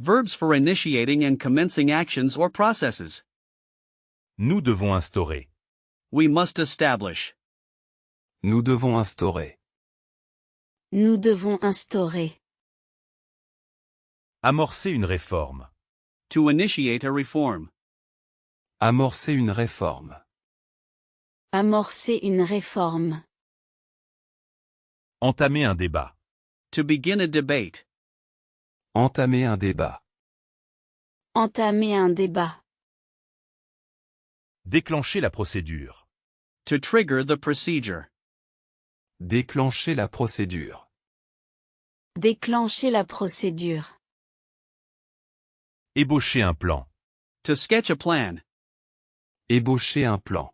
Verbs for initiating and commencing actions or processes. Nous devons instaurer. We must establish. Nous devons instaurer. Nous devons instaurer. Amorcer une réforme. To initiate a reform. Amorcer une réforme. Amorcer une réforme. Entamer un débat. To begin a debate. Entamer un débat. Entamer un débat. Déclencher la procédure. To trigger the procedure. Déclencher la procédure. Déclencher la procédure. Ébaucher un plan. To sketch a plan. Ébaucher un plan.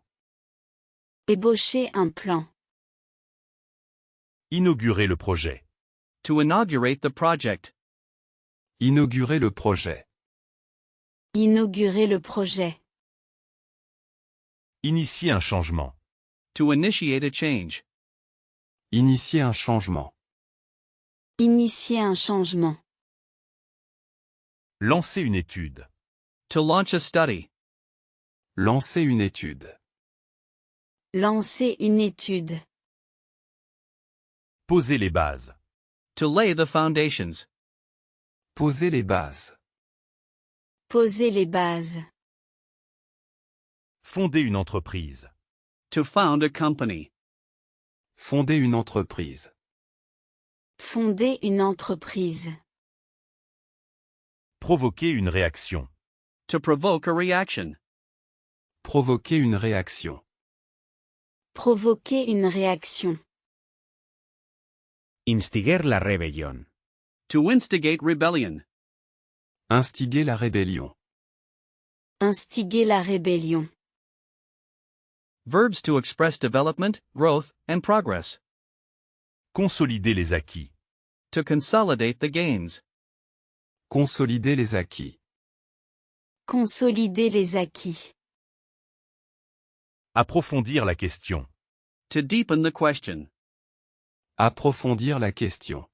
Ébaucher un plan. Inaugurer le projet. To inaugurate the project. Inaugurer le projet. Inaugurer le projet. Initier un changement. To initiate a change. Initier un changement. Initier un changement. Lancer une étude. To launch a study. Lancer une étude. Lancer une étude. Poser les bases. To lay the foundations. Poser les bases. Poser les bases. Fonder une entreprise. To found a company. Fonder une entreprise. Fonder une entreprise. Provoquer une réaction. To provoke a reaction. Provoquer une réaction. Provoquer une réaction. Instiguer la rebelión. To instigate rebellion. Instiguer la rébellion. Instiguer la rébellion. Verbs to express development, growth, and progress. Consolider les acquis. To consolidate the gains. Consolider les acquis. Consolider les acquis. Approfondir la question. To deepen the question. Approfondir la question.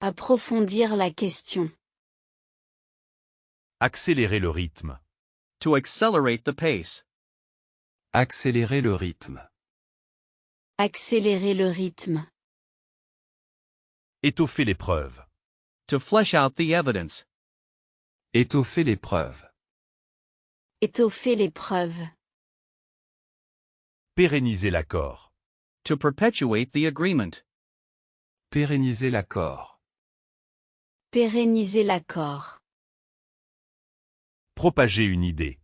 Approfondir la question. Accélérer le rythme. To accelerate the pace. Accélérer le rythme. Accélérer le rythme. Étoffer les preuves. To flesh out the evidence. Étoffer les preuves. Étoffer les preuves. Pérenniser l'accord. To perpetuate the agreement. Pérenniser l'accord. Pérenniser l'accord. Propager une idée.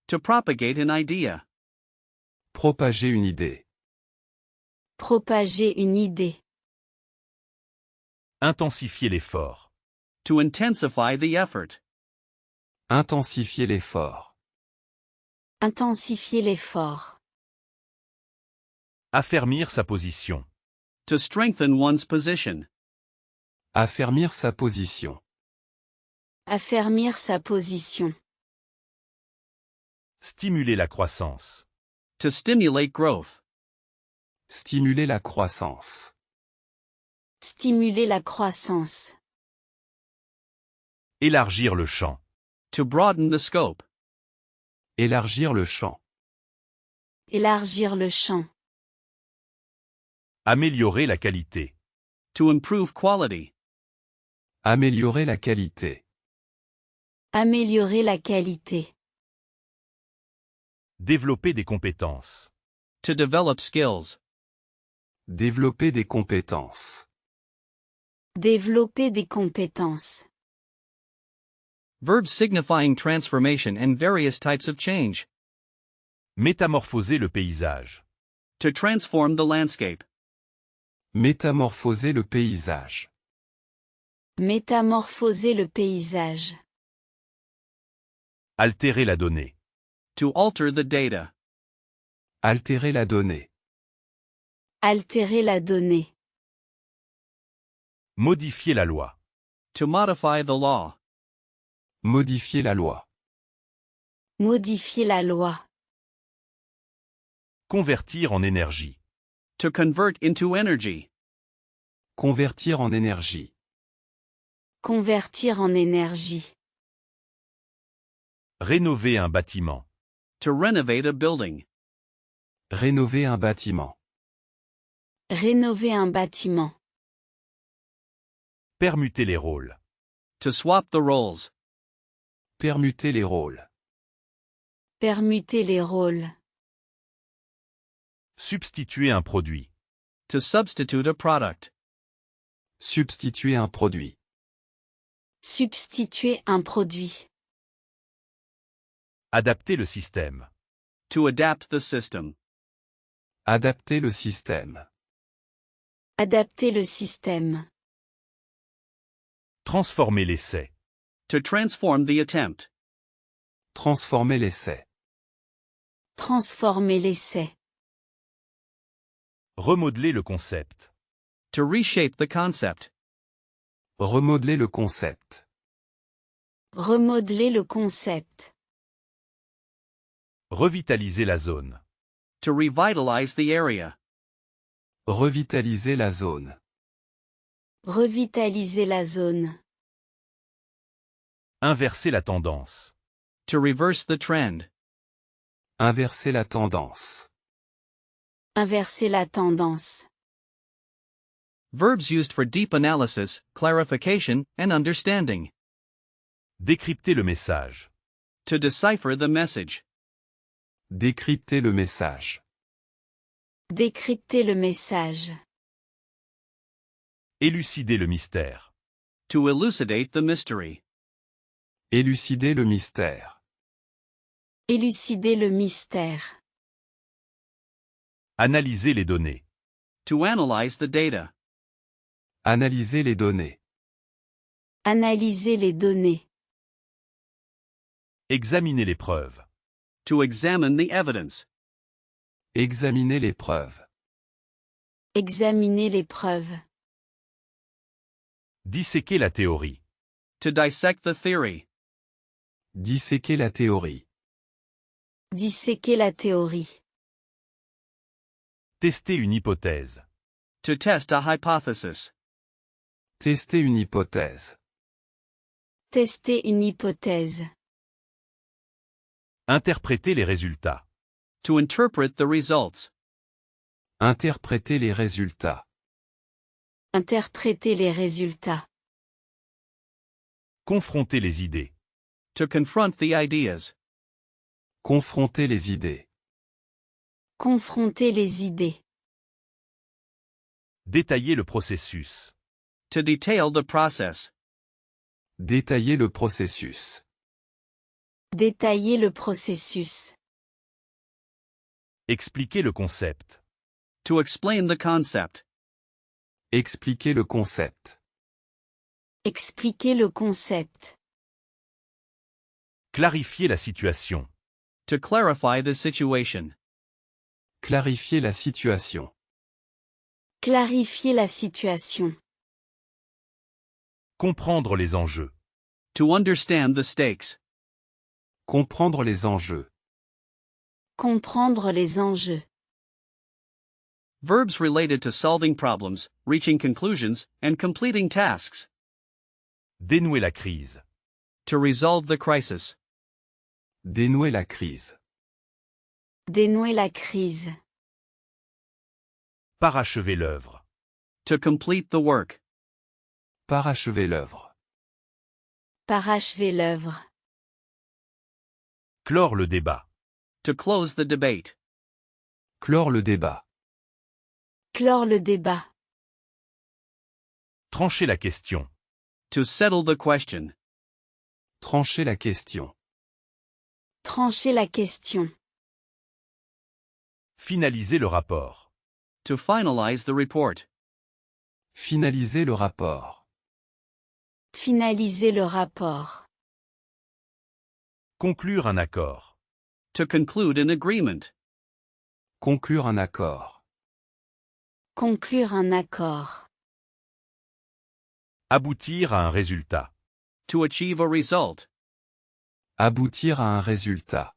To propagate an idea. Propager une idée. Propager une idée. Intensifier l'effort. To intensify the effort. Intensifier l'effort. Intensifier l'effort. Affermir sa position. To strengthen one's position. Affermir sa position. Affermir sa position. Stimuler la croissance. To stimulate growth. Stimuler la croissance. Stimuler la croissance. Élargir le champ. To broaden the scope. Élargir le champ. Élargir le champ. Améliorer la qualité. To improve quality. Améliorer la qualité. Améliorer la qualité. Développer des compétences. To develop skills. Développer des compétences. Développer des compétences. Verbs signifying transformation and various types of change. Métamorphoser le paysage. To transform the landscape. Métamorphoser le paysage. Métamorphoser le paysage. Altérer la donnée. To alter the data. Altérer la donnée. Altérer la donnée. Modifier la loi. To modify the law. Modifier la loi. Modifier la loi. Convertir en énergie. To convert into energy. Convertir en énergie. Convertir en énergie. Rénover un bâtiment. To renovate a building. Rénover un bâtiment. Rénover un bâtiment. Permuter les rôles. To swap the roles. Permuter les rôles. Permuter les rôles. Substituer un produit. To substitute a product. Substituer un produit. Substituer un produit. Adapter le système. To adapt the system. Adapter le système. Adapter le système. Transformer l'essai. To transform the attempt. Transformer l'essai. Transformer l'essai. Remodeler le concept. To reshape the concept. Remodeler le concept. Remodeler le concept. Revitaliser la zone. To revitalize the area. Revitaliser la zone. Revitaliser la zone. Inverser la tendance. To reverse the trend. Inverser la tendance. Inverser la tendance. Verbs used for deep analysis, clarification, and understanding. Décrypter le message. To decipher the message. Décrypter le message. Décrypter le message. Élucider le mystère. To elucidate the mystery. Élucider le mystère. Élucider le mystère. Analyser les données. To analyze the data. Analyser les données. Analyser les données. Examiner les preuves. To examine the evidence. Examiner les preuves. Examiner les preuves. Disséquer la théorie. To dissect the theory. Disséquer la théorie. Disséquer la théorie. Tester une hypothèse. To test a hypothesis. Tester une hypothèse. Tester une hypothèse. Interpréter les résultats. To interpret the results. Interpréter les résultats. Interpréter les résultats. Confronter les idées. To confront the ideas. Confronter les idées. Confronter les idées. Détailler le processus. To detail the process. Détailler le processus. Détailler le processus. Expliquer le concept. To explain the concept. Expliquer le concept. Expliquer le concept. Clarifier la situation. To clarify the situation. Clarifier la situation. Clarifier la situation. Comprendre les enjeux. To understand the stakes. Comprendre les enjeux. Comprendre les enjeux. Verbs related to solving problems, reaching conclusions, and completing tasks. Dénouer la crise. To resolve the crisis. Dénouer la crise. Dénouer la crise. Parachever l'œuvre. To complete the work. Parachever l'œuvre. Parachever l'œuvre. Clore le débat. To close the debate. Clore le débat. Clore le débat. Trancher la question. To settle the question. Trancher la question. Trancher la question. Finaliser le rapport. To finalize the report. Finaliser le rapport. Finaliser le rapport. Conclure un accord. To conclude an agreement. Conclure un accord. Conclure un accord. Aboutir à un résultat. To achieve a result. Aboutir à un résultat.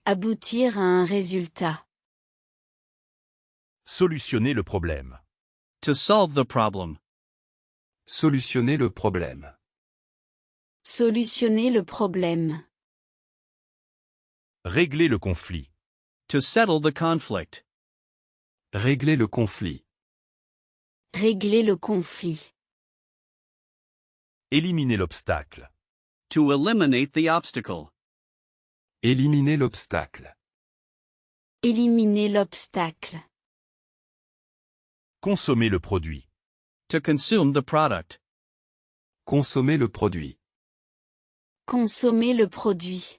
Aboutir à un résultat. Solutionner le problème. To solve the problem. Solutionner le problème. Solutionner le problème. Régler le conflit. To settle the conflict. Régler le conflit. Régler le conflit. Éliminer l'obstacle. To eliminate the obstacle. Éliminer l'obstacle. Éliminer l'obstacle. Consommer le produit. To consume the product. Consommer le produit. Consommer le produit.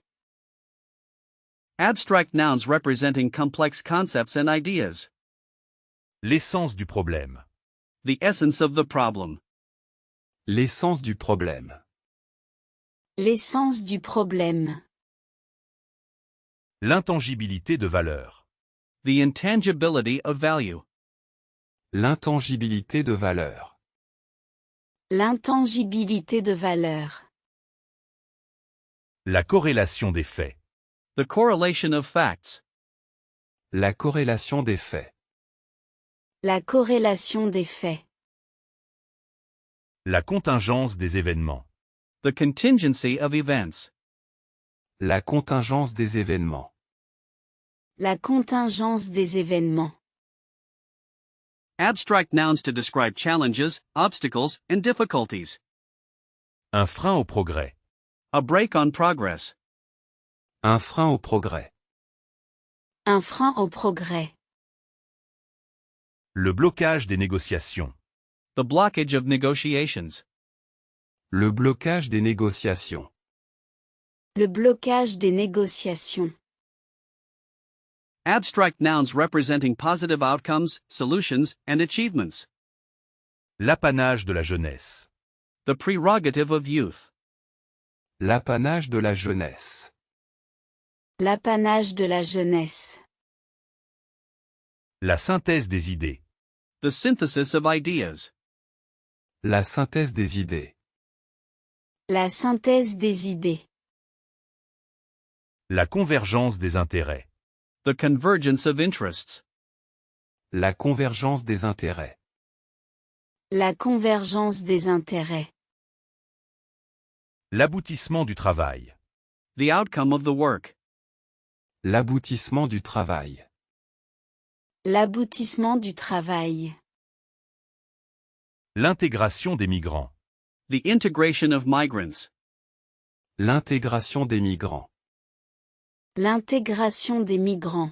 Abstract nouns representing complex concepts and ideas. L'essence du problème. The essence of the problem. L'essence du problème. L'essence du problème. L'intangibilité de valeur. The intangibility of value. L'intangibilité de valeur. L'intangibilité de valeur. La corrélation des faits. The correlation of facts. La corrélation des faits. La corrélation des faits. La contingence des événements. The contingency of events. La contingence des événements. La contingence des événements. Abstract nouns to describe challenges, obstacles, and difficulties. Un frein au progrès. A brake on progress. Un frein au progrès. Un frein au progrès. Le blocage des négociations. The blockage of negotiations. Le blocage des négociations. Le blocage des négociations. Abstract nouns representing positive outcomes, solutions, and achievements. L'apanage de la jeunesse. The prerogative of youth. L'apanage de la jeunesse. L'apanage de la jeunesse. La synthèse des idées. The synthesis of ideas. La synthèse des idées. La synthèse des idées. La convergence des intérêts. The convergence of interests. La convergence des intérêts. La convergence des intérêts. L'aboutissement du travail. The outcome of the work. L'aboutissement du travail. L'aboutissement du travail. L'intégration des migrants. The integration of migrants. L'intégration des migrants. L'intégration des migrants.